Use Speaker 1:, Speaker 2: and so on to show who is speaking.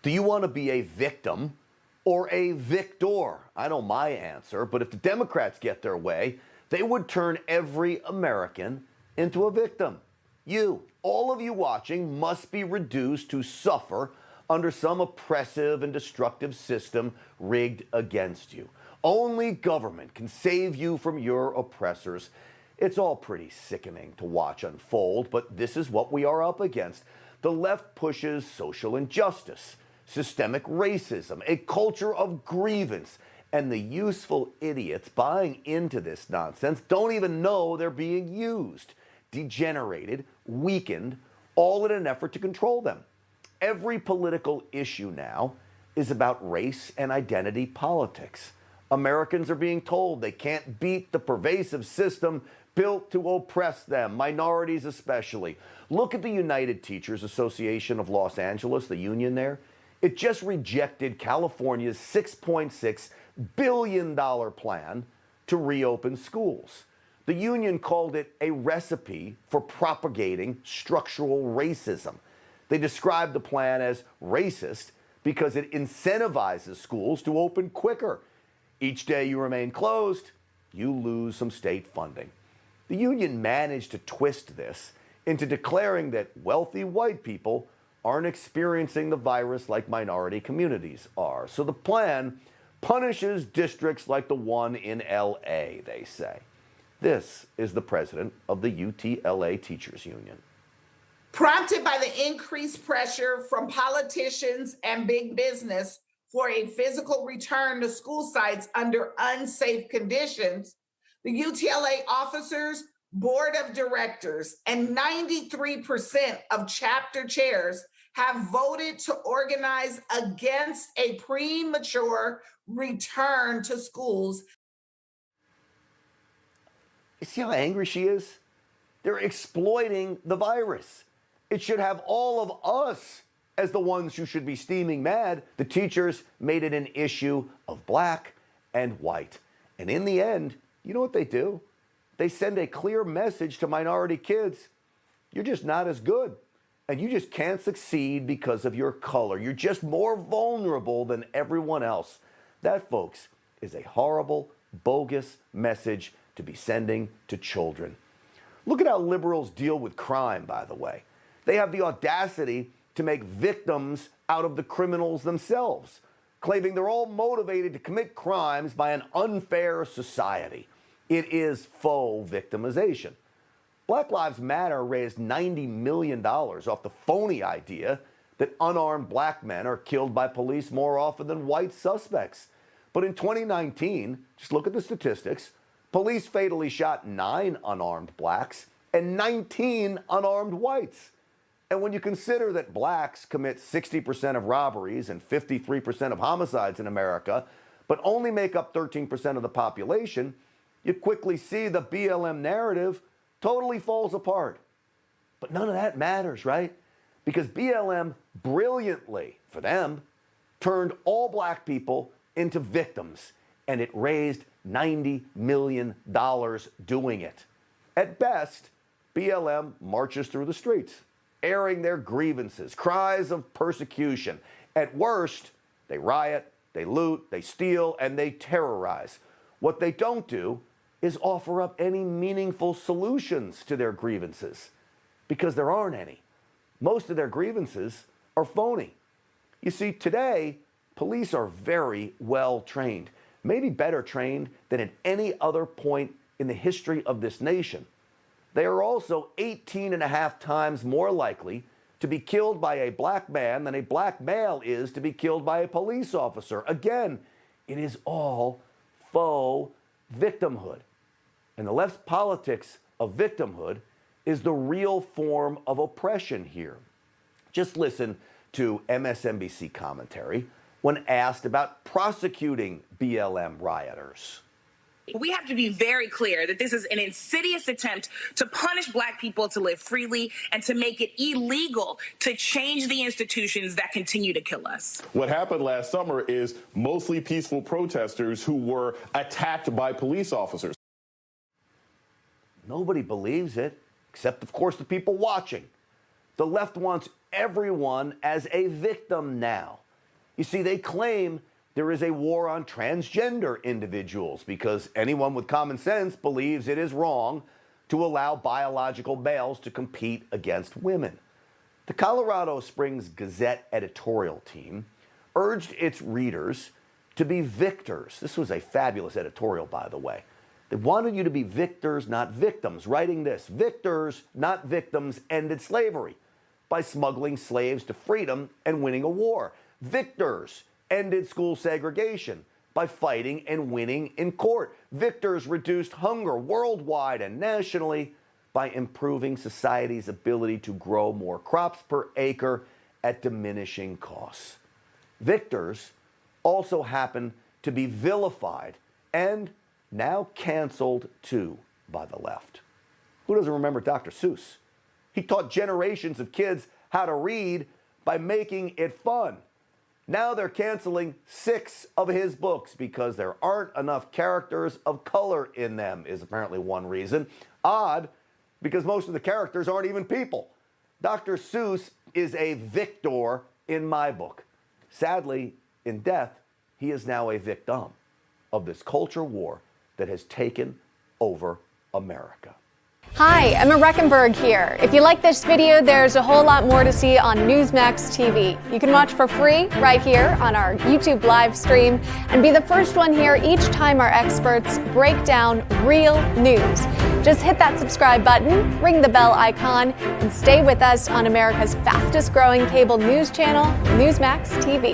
Speaker 1: Do you want to be a victim or a victor? I know my answer, but if the Democrats get their way, they would turn every American into a victim. You, all of you watching, must be reduced to suffer under some oppressive and destructive system rigged against you. Only government can save you from your oppressors. It's all pretty sickening to watch unfold, but this is what we are up against. The left pushes social injustice, systemic racism, a culture of grievance, and the useful idiots buying into this nonsense don't even know they're being used, degenerated, weakened, all in an effort to control them. Every political issue now is about race and identity politics. Americans are being told they can't beat the pervasive system built to oppress them, minorities especially. Look at the United Teachers Association of Los Angeles, the union there. It just rejected California's $6.6 billion plan to reopen schools. The union called it a recipe for propagating structural racism. They described the plan as racist because it incentivizes schools to open quicker. Each day you remain closed, you lose some state funding. The union managed to twist this into declaring that wealthy white people aren't experiencing the virus like minority communities are. So the plan punishes districts like the one in LA, they say. This is the president of the UTLA Teachers Union.
Speaker 2: Prompted by the increased pressure from politicians and big business for a physical return to school sites under unsafe conditions, the UTLA officers, board of directors, and 93% of chapter chairs have voted to organize against a premature return to schools.
Speaker 1: You see how angry she is? They're exploiting the virus. It should have all of us as the ones who should be steaming mad. The teachers made it an issue of black and white. And in the end, you know what they do? They send a clear message to minority kids. You're just not as good. And you just can't succeed because of your color. You're just more vulnerable than everyone else. That, folks, is a horrible, bogus message to be sending to children. Look at how liberals deal with crime, by the way. They have the audacity to make victims out of the criminals themselves, claiming they're all motivated to commit crimes by an unfair society. It is faux victimization. Black Lives Matter raised $90 million off the phony idea that unarmed black men are killed by police more often than white suspects. But in 2019, just look at the statistics, police fatally shot 9 unarmed blacks and 19 unarmed whites. And when you consider that blacks commit 60% of robberies and 53% of homicides in America, but only make up 13% of the population, you quickly see the BLM narrative totally falls apart. But none of that matters, right? Because BLM brilliantly, for them, turned all black people into victims, and it raised $90 million doing it. At best, BLM marches through the streets, airing their grievances, cries of persecution. At worst, they riot, they loot, they steal, and they terrorize. What they don't do is offer up any meaningful solutions to their grievances, because there aren't any. Most of their grievances are phony. You see, today, police are very well trained, maybe better trained than at any other point in the history of this nation. They are also 18.5 times more likely to be killed by a black man than a black male is to be killed by a police officer. Again, it is all faux victimhood. And the left's politics of victimhood is the real form of oppression here. Just listen to MSNBC commentary when asked about prosecuting BLM rioters.
Speaker 3: We have to be very clear that this is an insidious attempt to punish black people to live freely and to make it illegal to change the institutions that continue to kill us.
Speaker 4: What happened last summer is mostly peaceful protesters who were attacked by police officers.
Speaker 1: Nobody believes it, except, of course, the people watching. The left wants everyone as a victim now. You see, they claim there is a war on transgender individuals because anyone with common sense believes it is wrong to allow biological males to compete against women. The Colorado Springs Gazette editorial team urged its readers to be victors. This was a fabulous editorial, by the way. They wanted you to be victors, not victims, writing this: victors, not victims, ended slavery by smuggling slaves to freedom and winning a war. Victors ended school segregation by fighting and winning in court. Victors reduced hunger worldwide and nationally by improving society's ability to grow more crops per acre at diminishing costs. Victors also happen to be vilified and now canceled too by the left. Who doesn't remember Dr. Seuss? He taught generations of kids how to read by making it fun. Now they're canceling 6 of his books because there aren't enough characters of color in them, is apparently one reason. Odd, because most of the characters aren't even people. Dr. Seuss is a victor in my book. Sadly, in death, he is now a victim of this culture war that has taken over America.
Speaker 5: Hi, Emma Reckenberg here. If you like this video, there's a whole lot more to see on Newsmax TV. You can watch for free right here on our YouTube live stream and be the first one here each time our experts break down real news. Just hit that subscribe button, ring the bell icon, and stay with us on America's fastest growing cable news channel, Newsmax TV.